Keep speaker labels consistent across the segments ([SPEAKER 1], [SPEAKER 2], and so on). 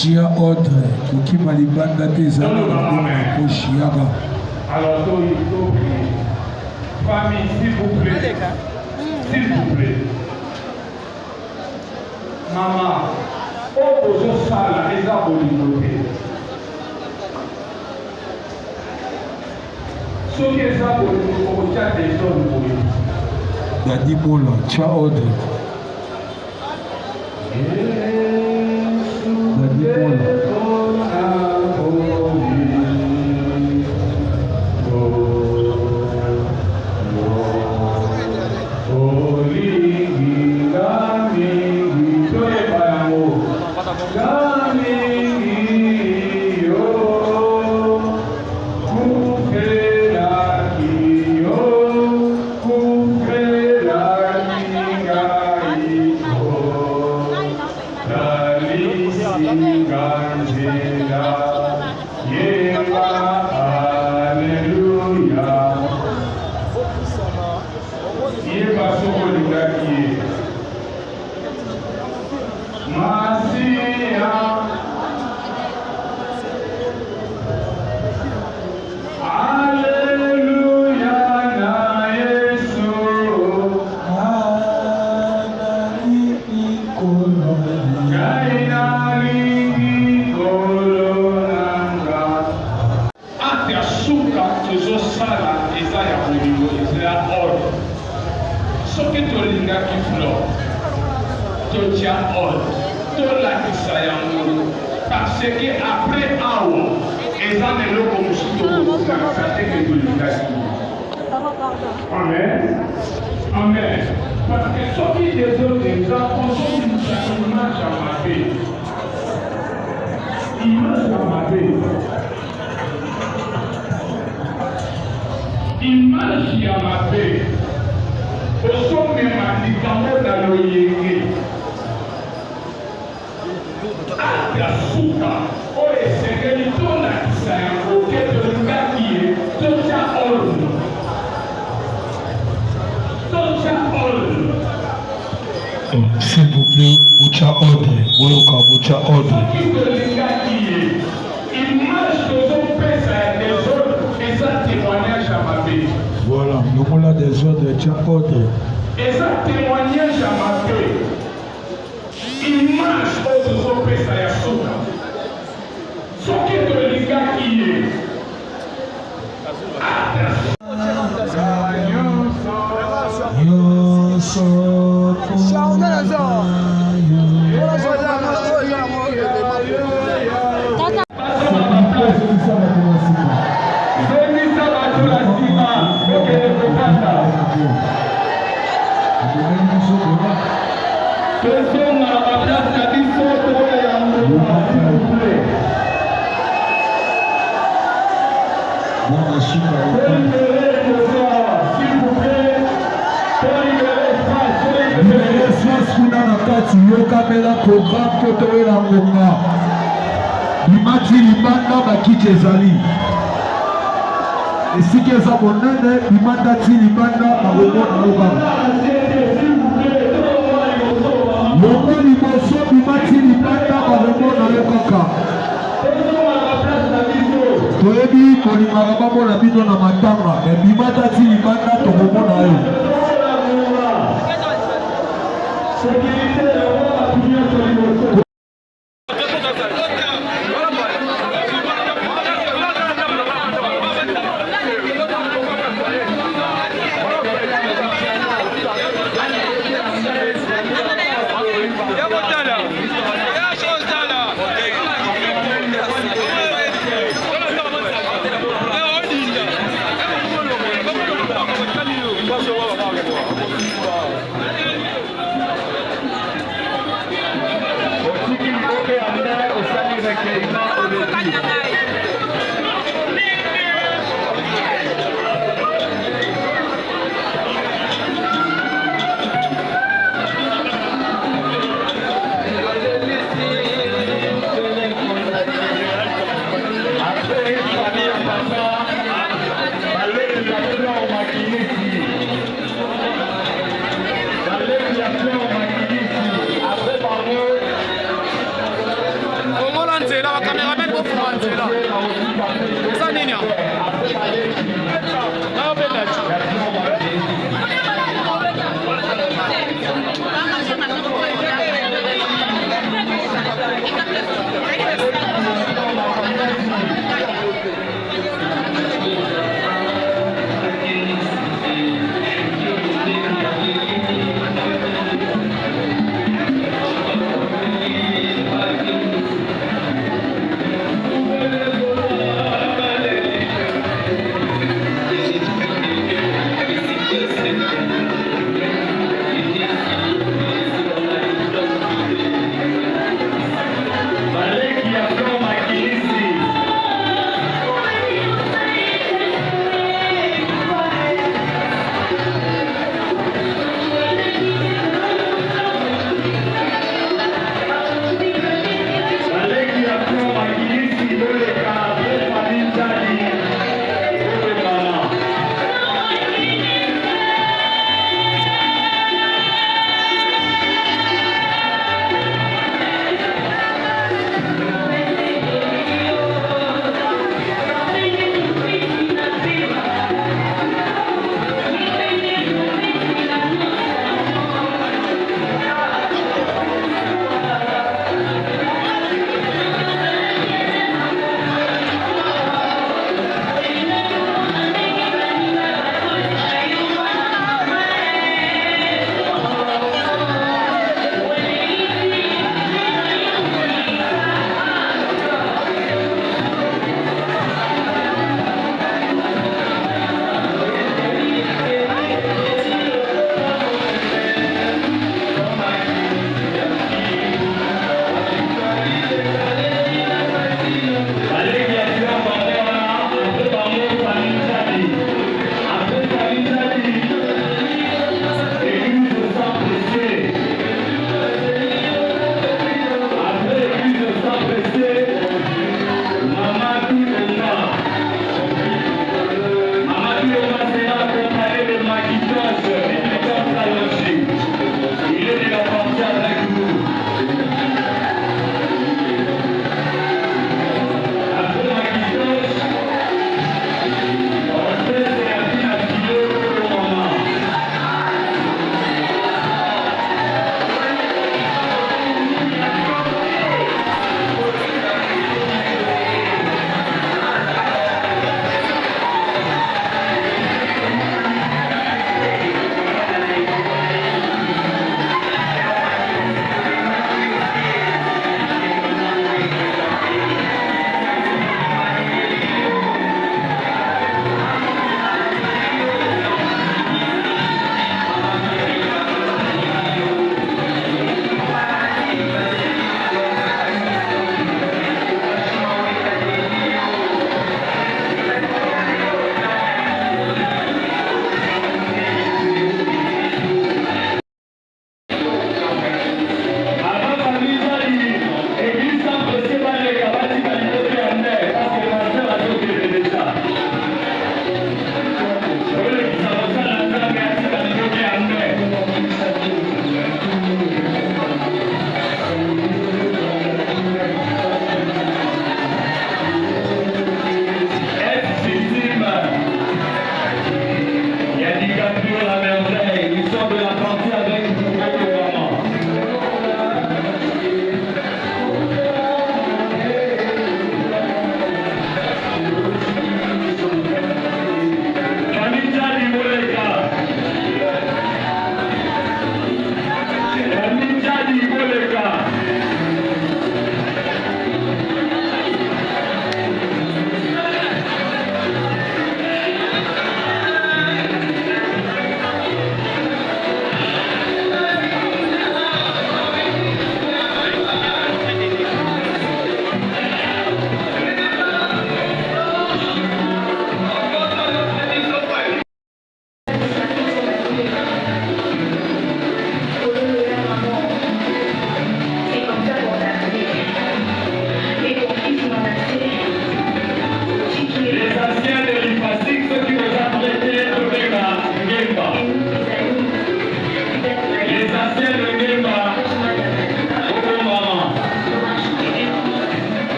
[SPEAKER 1] Tia ordre, qui m'a libéré des années pour Chiaga.
[SPEAKER 2] Alors, famille, s'il vous plaît. S'il vous plaît. Maman, opposons ça là, les abonnés. Ce qui est abonnés, on tient des zones pour eux.
[SPEAKER 1] Dadi Bola, tia ordre. Dadi Bola.
[SPEAKER 2] Parce que après Awa, les années comme Amen. Amen. Parce que ce qui est des autres, les enfants sont une image à ma vie. Image à ma vie. Image à ma vie. Au sommet, ma médicament dans le yégué. Suka oye segeli tona kisango keto ngakie tocha olu
[SPEAKER 1] s'il vous plaît mucha ordre boyoka mucha ordre
[SPEAKER 2] image tozo pesa ya des autres eza témoignage à ma vie
[SPEAKER 1] voilà lokola des ordres tia ordre
[SPEAKER 2] eza témoignage à ma vie image oyo tozopesa ya suka soki tolingaki ye
[SPEAKER 1] nyonso
[SPEAKER 2] zemisa bato na nsima okende kokata tozonga na baplace na biso tokoya yango s'il vous plaît. S'il vous plaît,
[SPEAKER 1] espace kuna na kati yokamela programme to toyela ngonga bimati libanda bakiti ezali esika eza monene bimanda ti libanda bakomona lobanga longo liboso bimati libanda bakomona yo kaka toyebi kolingaka bamona bino na matanga me bimata ti libanda tokomona yo
[SPEAKER 3] fuma nzela eza nini yango nayobenda ti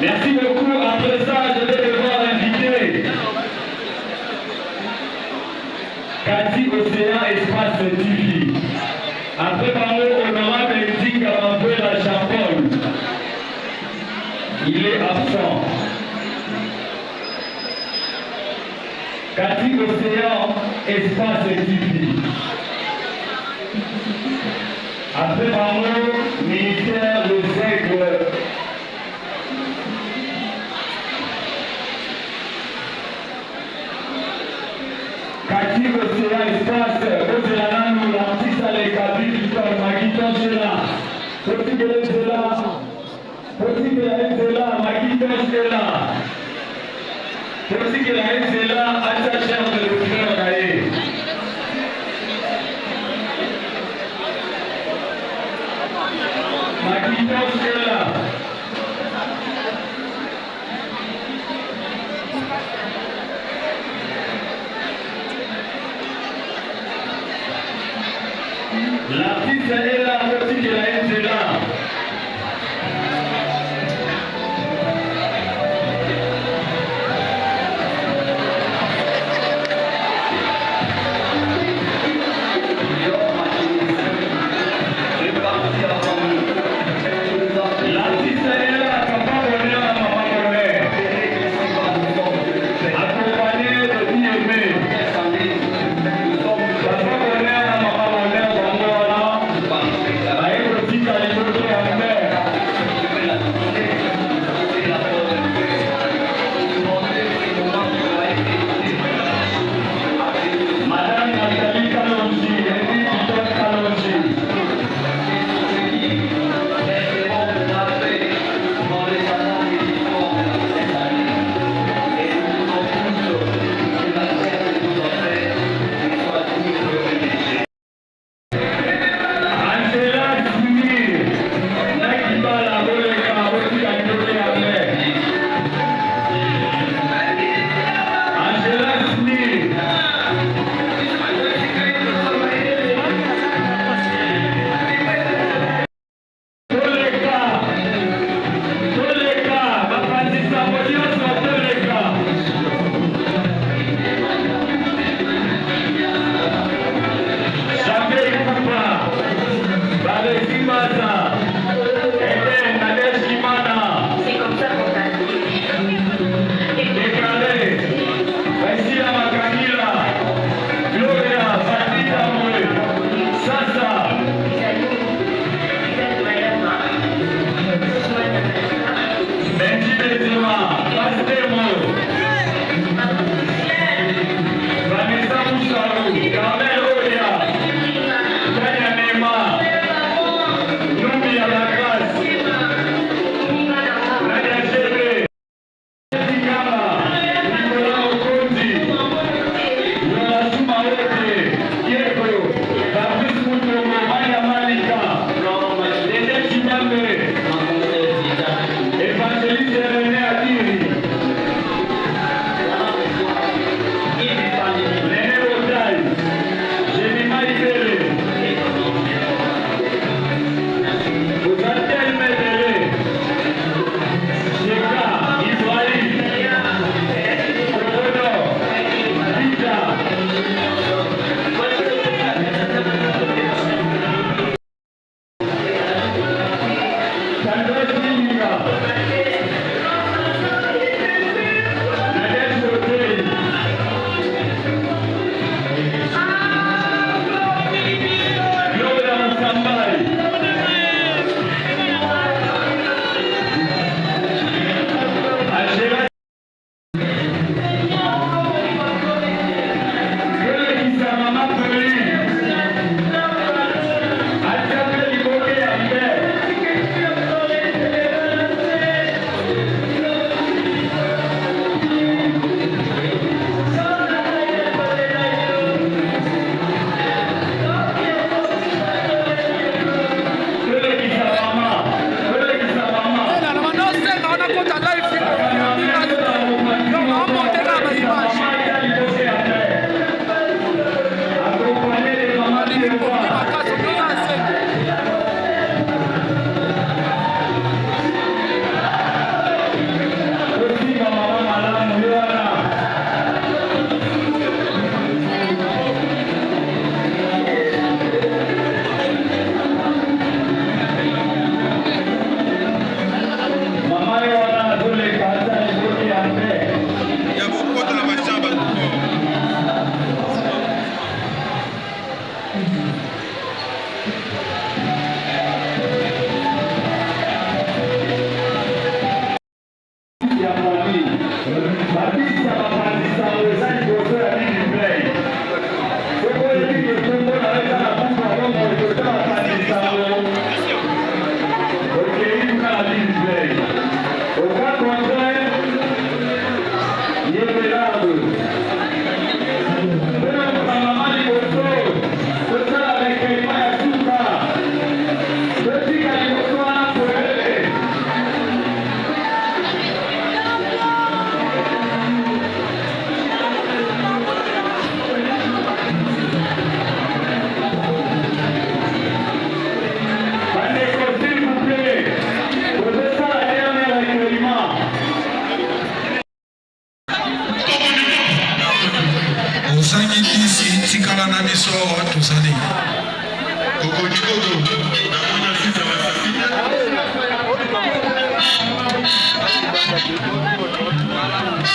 [SPEAKER 2] Merci beaucoup. Après ça, je vais devoir inviter Cathy Océan Espace TV. Après parler honorable Eric Gamapé la Chapelle. Il est absent. Cathy Océan Espace TV. Après parler ministère des Aigles. Cathy Océan Espace, Océan nous l'artiste à l'écabine du temps, Maguiton Chela, Petit Guélé Chela, Petit Guélé Chela, Maguiton Chela, Petit Guélé Chela, à sa chère de l'Océan Naé. Maguiton Chela. L'artiste est là, aussi que la haine est là. L'artiste est là, papa bonheur, maman bonheur. Accompagné de bien-aimés. Papa bonheur, maman bonheur. Madame Nathalie Kalonji, Edith Kalonji.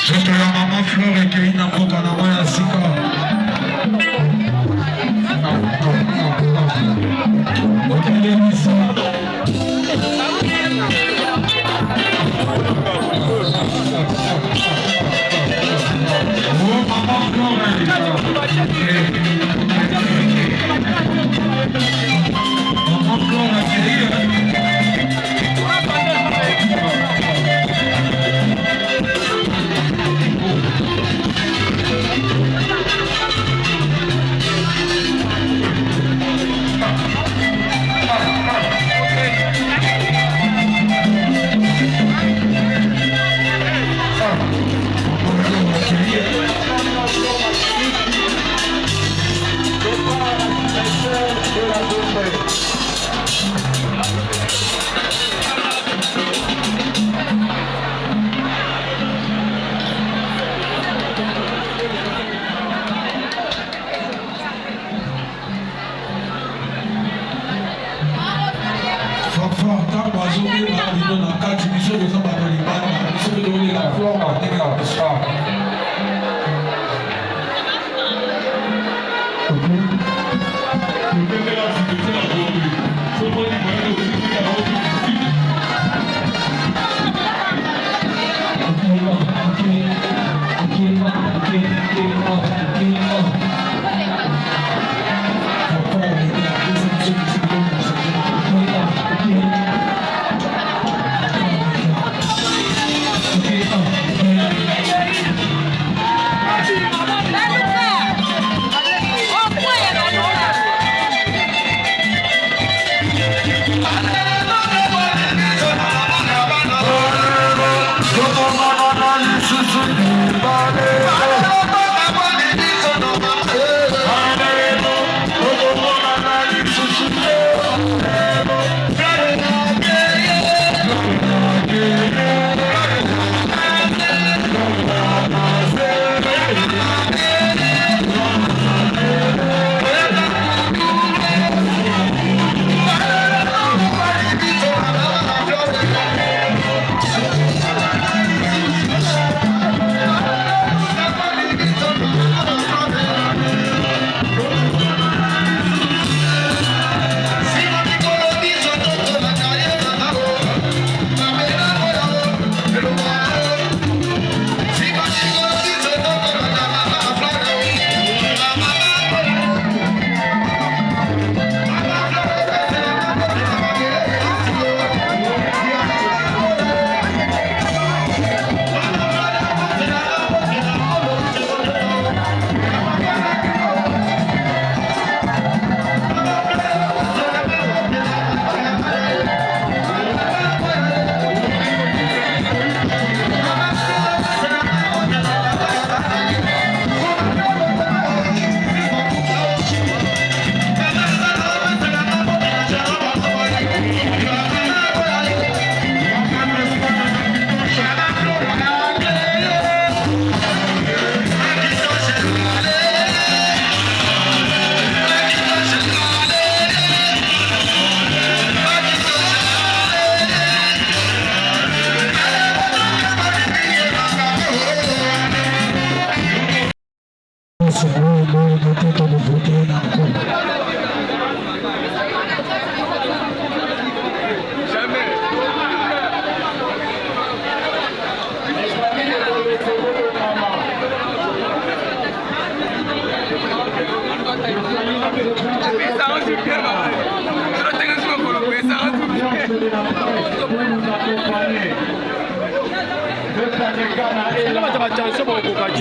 [SPEAKER 1] Soto ya mama Flore ke ina koka na moya sika. Okele misa. Oh mama Flore. Mama Flore ke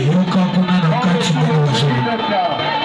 [SPEAKER 3] Yoka kuna na kati